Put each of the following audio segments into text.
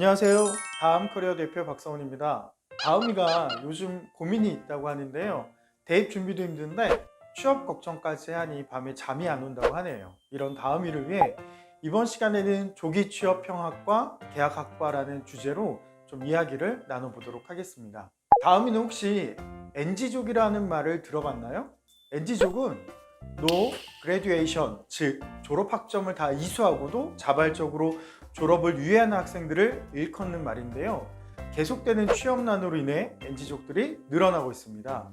안녕하세요. 다음 커리어 대표 박성훈입니다. 다음이가 요즘 고민이 있다고 하는데요. 대입 준비도 힘든데 취업 걱정까지 하니 밤에 잠이 안 온다고 하네요. 이런 다음이를 위해 이번 시간에는 조기 취업 평학과 계약학과라는 주제로 좀 이야기를 나눠보도록 하겠습니다. 다음이는 혹시 NG족이라는 말을 들어봤나요? NG족은 No Graduation, 즉 졸업 학점을 다 이수하고도 자발적으로 졸업을 유예하는 학생들을 일컫는 말인데요. 계속되는 취업난으로 인해 NG족들이 늘어나고 있습니다.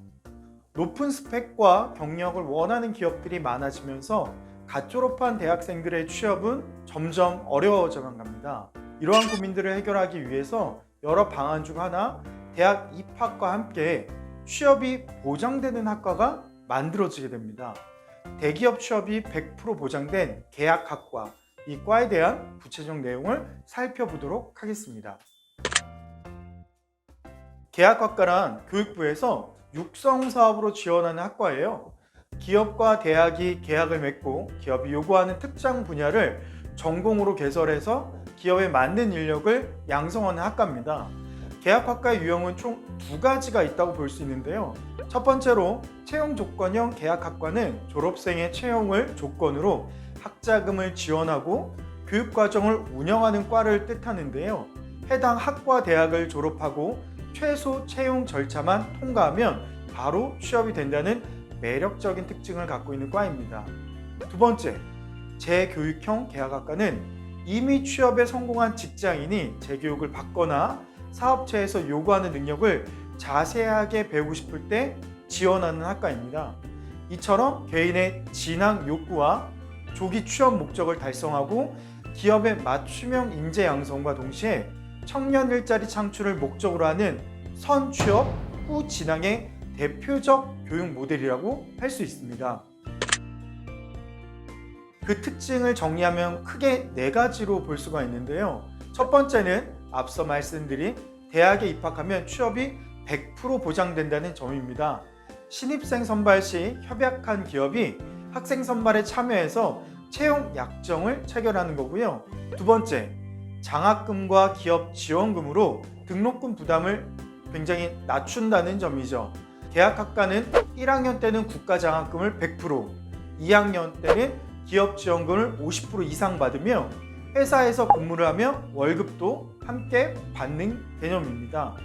높은 스펙과 경력을 원하는 기업들이 많아지면서 갓 졸업한 대학생들의 취업은 점점 어려워져만 갑니다. 이러한 고민들을 해결하기 위해서 여러 방안 중 하나, 대학 입학과 함께 취업이 보장되는 학과가 만들어지게 됩니다. 대기업 취업이 100% 보장된 계약학과, 이 과에 대한 구체적 내용을 살펴보도록 하겠습니다. 계약학과란 교육부에서 육성 사업으로 지원하는 학과예요. 기업과 대학이 계약을 맺고 기업이 요구하는 특정 분야를 전공으로 개설해서 기업에 맞는 인력을 양성하는 학과입니다. 계약학과의 유형은 총 두 가지가 있다고 볼 수 있는데요. 첫 번째로 채용 조건형 계약학과는 졸업생의 채용을 조건으로 학자금을 지원하고 교육과정을 운영하는 과를 뜻하는데요. 해당 학과 대학을 졸업하고 최소 채용 절차만 통과하면 바로 취업이 된다는 매력적인 특징을 갖고 있는 과입니다. 두 번째, 재교육형 계약학과는 이미 취업에 성공한 직장인이 재교육을 받거나 사업체에서 요구하는 능력을 자세하게 배우고 싶을 때 지원하는 학과입니다. 이처럼 개인의 진학 욕구와 조기 취업 목적을 달성하고 기업의 맞춤형 인재 양성과 동시에 청년 일자리 창출을 목적으로 하는 선취업 후 진학의 대표적 교육 모델이라고 할 수 있습니다. 그 특징을 정리하면 크게 네 가지로 볼 수가 있는데요. 첫 번째는 앞서 말씀드린 대학에 입학하면 취업이 100% 보장된다는 점입니다. 신입생 선발 시 협약한 기업이 학생 선발에 참여해서 채용 약정을 체결하는 거고요. 두 번째, 장학금과 기업 지원금으로 등록금 부담을 굉장히 낮춘다는 점이죠. 계약학과는 1학년 때는 국가장학금을 100%, 2학년 때는 기업 지원금을 50% 이상 받으며 회사에서 근무를 하며 월급도 함께 받는 개념입니다.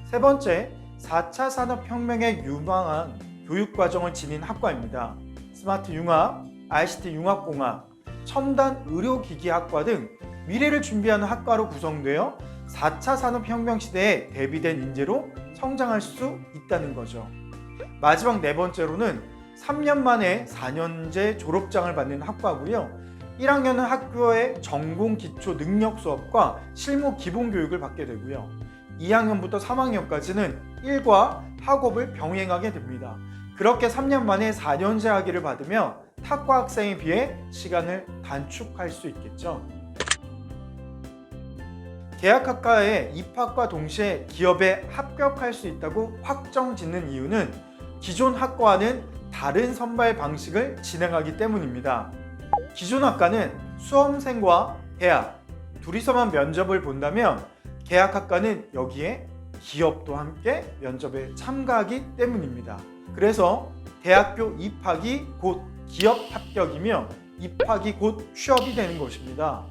세 번째, 4차 산업혁명에 유망한 교육과정을 지닌 학과입니다. 스마트 융합, ICT 융합공학, 첨단 의료기기학과 등 미래를 준비하는 학과로 구성되어 4차 산업혁명 시대에 대비된 인재로 성장할 수 있다는 거죠. 마지막 네 번째로는 3년 만에 4년제 졸업장을 받는 학과고요. 1학년은 학교의 전공 기초 능력 수업과 실무 기본 교육을 받게 되고요. 2학년부터 3학년까지는 일과 학업을 병행하게 됩니다. 그렇게 3년 만에 4년제 학위를 받으며 타과 학생에 비해 시간을 단축할 수 있겠죠. 계약학과에 입학과 동시에 기업에 합격할 수 있다고 확정 짓는 이유는 기존 학과와는 다른 선발 방식을 진행하기 때문입니다. 기존 학과는 수험생과 대학 둘이서만 면접을 본다면 계약학과는 여기에 기업도 함께 면접에 참가하기 때문입니다. 그래서 대학교 입학이 곧 기업 합격이며 입학이 곧 취업이 되는 것입니다.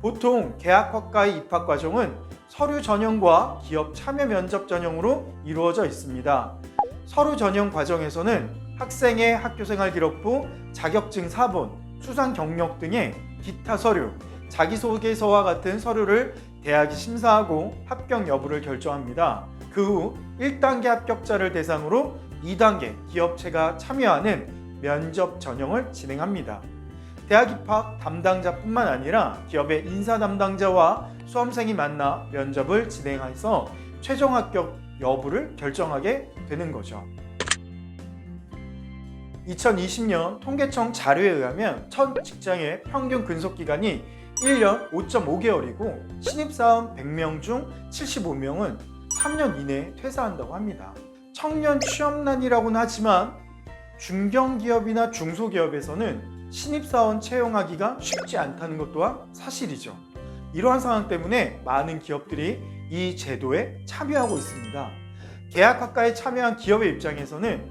보통 계약학과의 입학 과정은 서류 전형과 기업 참여 면접 전형으로 이루어져 있습니다. 서류 전형 과정에서는 학생의 학교생활 기록부, 자격증 사본, 수상 경력 등의 기타 서류, 자기소개서와 같은 서류를 대학이 심사하고 합격 여부를 결정합니다. 그 후 1단계 합격자를 대상으로 2단계 기업체가 참여하는 면접 전형을 진행합니다. 대학 입학 담당자뿐만 아니라 기업의 인사 담당자와 수험생이 만나 면접을 진행해서 최종 합격 여부를 결정하게 되는 거죠. 2020년 통계청 자료에 의하면 첫 직장의 평균 근속기간이 1년 5.5개월이고 신입사원 100명 중 75명은 3년 이내에 퇴사한다고 합니다. 청년 취업난이라고는 하지만 중견기업이나 중소기업에서는 신입사원 채용하기가 쉽지 않다는 것 또한 사실이죠. 이러한 상황 때문에 많은 기업들이 이 제도에 참여하고 있습니다. 계약학과에 참여한 기업의 입장에서는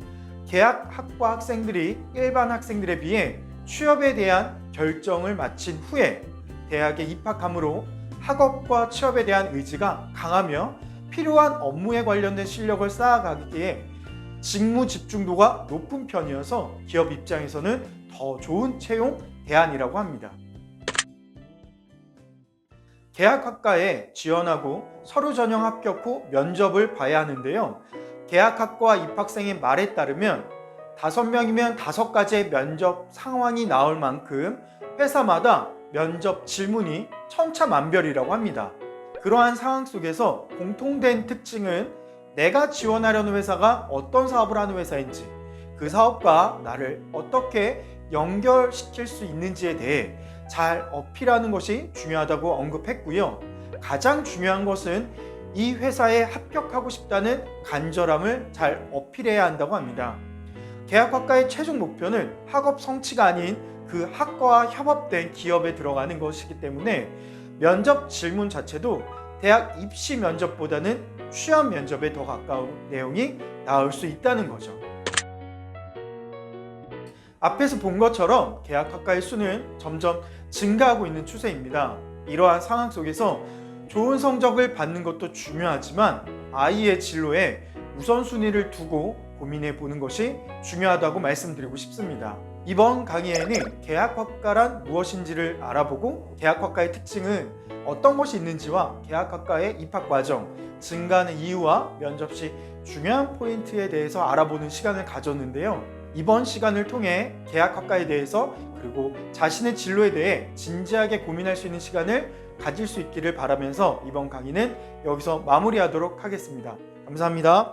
계약학과 학생들이 일반 학생들에 비해 취업에 대한 결정을 마친 후에 대학에 입학함으로 학업과 취업에 대한 의지가 강하며 필요한 업무에 관련된 실력을 쌓아가기에 직무 집중도가 높은 편이어서 기업 입장에서는 더 좋은 채용 대안이라고 합니다. 계약학과에 지원하고 서류 전형 합격 후 면접을 봐야 하는데요. 계약학과 입학생의 말에 따르면 5명이면 5가지의 면접 상황이 나올 만큼 회사마다 면접 질문이 천차만별이라고 합니다. 그러한 상황 속에서 공통된 특징은 내가 지원하려는 회사가 어떤 사업을 하는 회사인지, 그 사업과 나를 어떻게 연결시킬 수 있는지에 대해 잘 어필하는 것이 중요하다고 언급했고요. 가장 중요한 것은 이 회사에 합격하고 싶다는 간절함을 잘 어필해야 한다고 합니다. 계약학과의 최종 목표는 학업 성취가 아닌 그 학과와 협업된 기업에 들어가는 것이기 때문에 면접 질문 자체도 대학 입시 면접보다는 취업 면접에 더 가까운 내용이 나올 수 있다는 거죠. 앞에서 본 것처럼 계약학과의 수는 점점 증가하고 있는 추세입니다. 이러한 상황 속에서 좋은 성적을 받는 것도 중요하지만 아이의 진로에 우선순위를 두고 고민해 보는 것이 중요하다고 말씀드리고 싶습니다. 이번 강의에는 계약학과란 무엇인지를 알아보고 계약학과의 특징은 어떤 것이 있는지와 계약학과의 입학 과정, 증가하는 이유와 면접 시 중요한 포인트에 대해서 알아보는 시간을 가졌는데요. 이번 시간을 통해 계약학과에 대해서 그리고 자신의 진로에 대해 진지하게 고민할 수 있는 시간을 가질 수 있기를 바라면서 이번 강의는 여기서 마무리하도록 하겠습니다. 감사합니다.